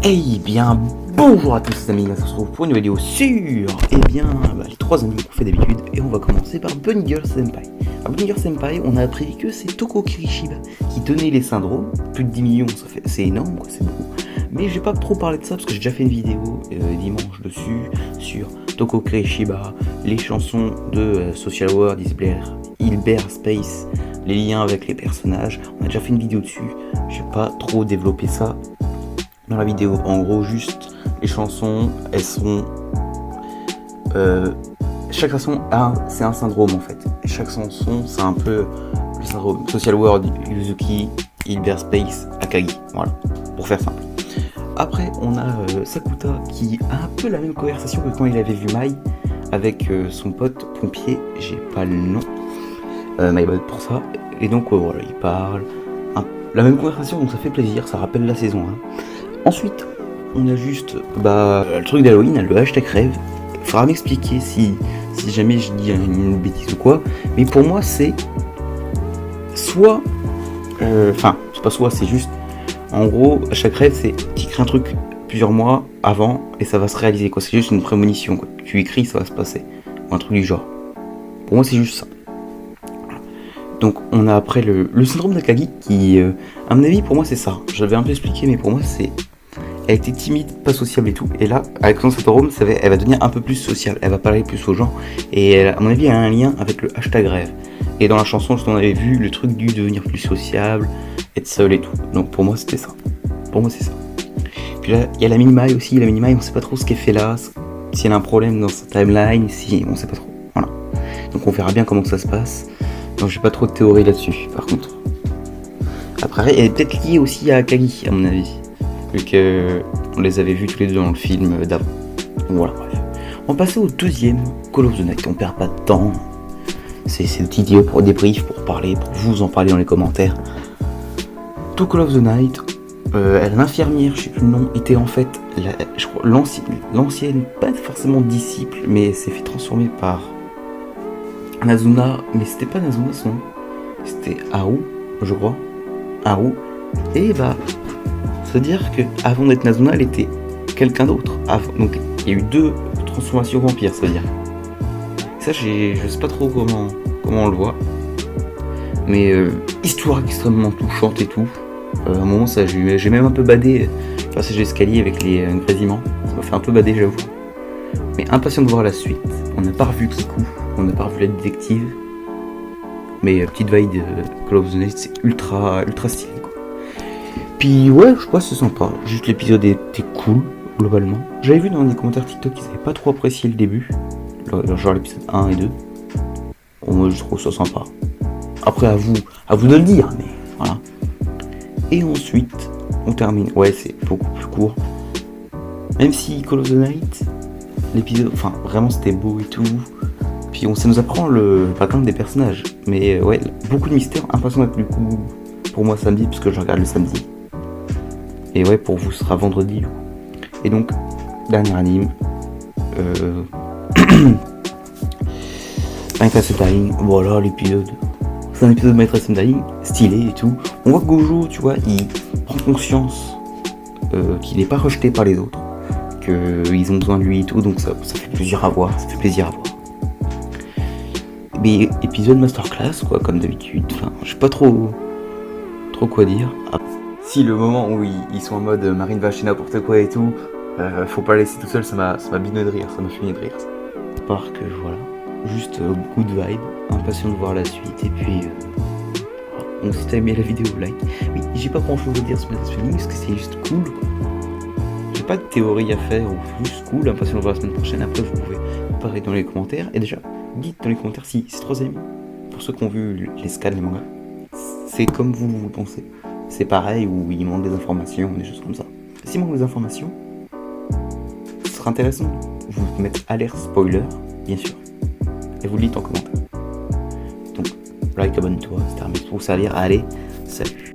Eh bien, bonjour à tous les amis, on se retrouve pour une vidéo sur les 3 animes qu'on fait d'habitude et on va commencer par Bunny Girl Senpai. Alors Bunny Girl Senpai, on a appris que c'est Toko Kirishiba qui tenait les syndromes, plus de 10 millions, c'est énorme, quoi, c'est beaucoup. Mais je vais pas trop parler de ça parce que j'ai déjà fait une vidéo dimanche dessus sur Toko Kirishiba, les chansons de Social World, Hilbert Space, les liens avec les personnages. On a déjà fait une vidéo dessus, je vais pas trop développer ça dans la vidéo. En gros, juste les chansons, elles sont chaque chanson c'est un syndrome en fait, et chaque chanson c'est un peu le syndrome. Social World, Yuzuki, Hilbert Space, Akagi, voilà, pour faire simple. Après on a Sakuta qui a un peu la même conversation que quand il avait vu Mai avec son pote pompier, j'ai pas le nom, my bad pour ça, et donc voilà, il parle la même conversation, donc ça fait plaisir, ça rappelle la saison 1. Ensuite, on a juste le truc d'Halloween, le hashtag rêve. Il faudra m'expliquer si jamais je dis une bêtise ou quoi. Mais pour moi, c'est soit. C'est pas soit, c'est juste. En gros, hashtag rêve, c'est tu écris un truc plusieurs mois avant et ça va se réaliser, quoi. C'est juste une prémonition, quoi. Tu écris, ça va se passer. Ou un truc du genre. Pour moi, c'est juste ça. Donc, on a après le syndrome d'Akagi qui, à mon avis, pour moi, c'est ça. J'avais un peu expliqué, mais pour moi, c'est. Elle était timide, pas sociable et tout. Et là, avec son syndrome, elle va devenir un peu plus sociable. Elle va parler plus aux gens. Et elle, à mon avis, elle a un lien avec le hashtag rêve. Et dans la chanson, on avait vu le truc du devenir plus sociable, être seul et tout. Donc pour moi, c'était ça. Pour moi, c'est ça. Puis là, il y a la Minimai aussi. La Minimai, on sait pas trop ce qu'elle fait là. Si elle a un problème dans sa timeline, si on sait pas trop. Voilà. Donc on verra bien comment ça se passe. Donc j'ai pas trop de théorie là-dessus, par contre. Après, elle est peut-être liée aussi à Akagi, à mon avis. Vu qu'on les avait vus tous les deux dans le film d'avant. Voilà, bref. On va passer au deuxième, Call of the Night. On perd pas de temps. C'est une petite vidéo pour débrief, pour parler, pour vous en parler dans les commentaires. Tout Call of the Night, l'infirmière, je sais plus le nom, était en fait, je crois, l'ancienne, pas forcément disciple, mais s'est fait transformer par Nazuna. Mais c'était pas Nazuna son nom, c'était Haru, je crois. Haru. Et c'est-à-dire qu'avant d'être Nazuna, elle était quelqu'un d'autre. Donc il y a eu 2 transformations vampires, ça veut dire. Ça, je sais pas trop comment on le voit. Mais histoire extrêmement touchante et tout. À un moment, ça, j'ai même un peu badé le passage d'escalier avec les grésillements. Ça m'a fait un peu bader, j'avoue. Mais impatient de voir la suite. On n'a pas revu Kiku, on n'a pas revu la détective. Mais petite vibe de Call of the Night, c'est ultra stylé, quoi. Puis ouais, je crois que c'est sympa. Juste l'épisode était cool, globalement. J'avais vu dans les commentaires TikTok qu'ils avaient pas trop apprécié le début. Genre l'épisode 1 et 2. Bon, moi je trouve ça sympa. Après à vous de le dire, mais voilà. Et ensuite, on termine. Ouais, c'est beaucoup plus court. Même si Call of the Night, l'épisode, vraiment c'était beau et tout. Puis ça nous apprend le background des personnages. Mais ouais, beaucoup de mystères, impression d'être du coup pour moi samedi, parce que je regarde le samedi. Et ouais, pour vous, ce sera vendredi. Et donc, dernier anime. My Dress Dying, voilà l'épisode. C'est un épisode de My Dress Dying, stylé et tout. On voit que Gojo, tu vois, il prend conscience qu'il n'est pas rejeté par les autres. Qu'ils ont besoin de lui et tout, donc ça fait plaisir à voir, Mais épisode masterclass, quoi, comme d'habitude. Je sais pas trop quoi dire. Si le moment où ils sont en mode Marine va acheter n'importe quoi et tout, faut pas la laisser tout seul, ça m'a biné de rire, ça m'a fini de rire. Part que voilà, juste good vibe, impatient de voir la suite et puis donc si t'as aimé la vidéo, like. Oui, j'ai pas grand chose à dire sur Death Stranding parce que c'est juste cool, quoi. J'ai pas de théorie à faire, ou juste cool, impatient de voir la semaine prochaine. Après vous pouvez parler dans les commentaires et déjà dites dans les commentaires si ces 3 amis, pour ceux qui ont vu les scans, les mangas, c'est comme vous pensez. C'est pareil ou il manque des informations, des choses comme ça. S'il manque des informations, ce sera intéressant. Vous mettez alerte spoiler, bien sûr, et vous le dites en commentaire. Donc, like, abonne-toi, c'est terminé. Tout ça à lire. Allez, salut.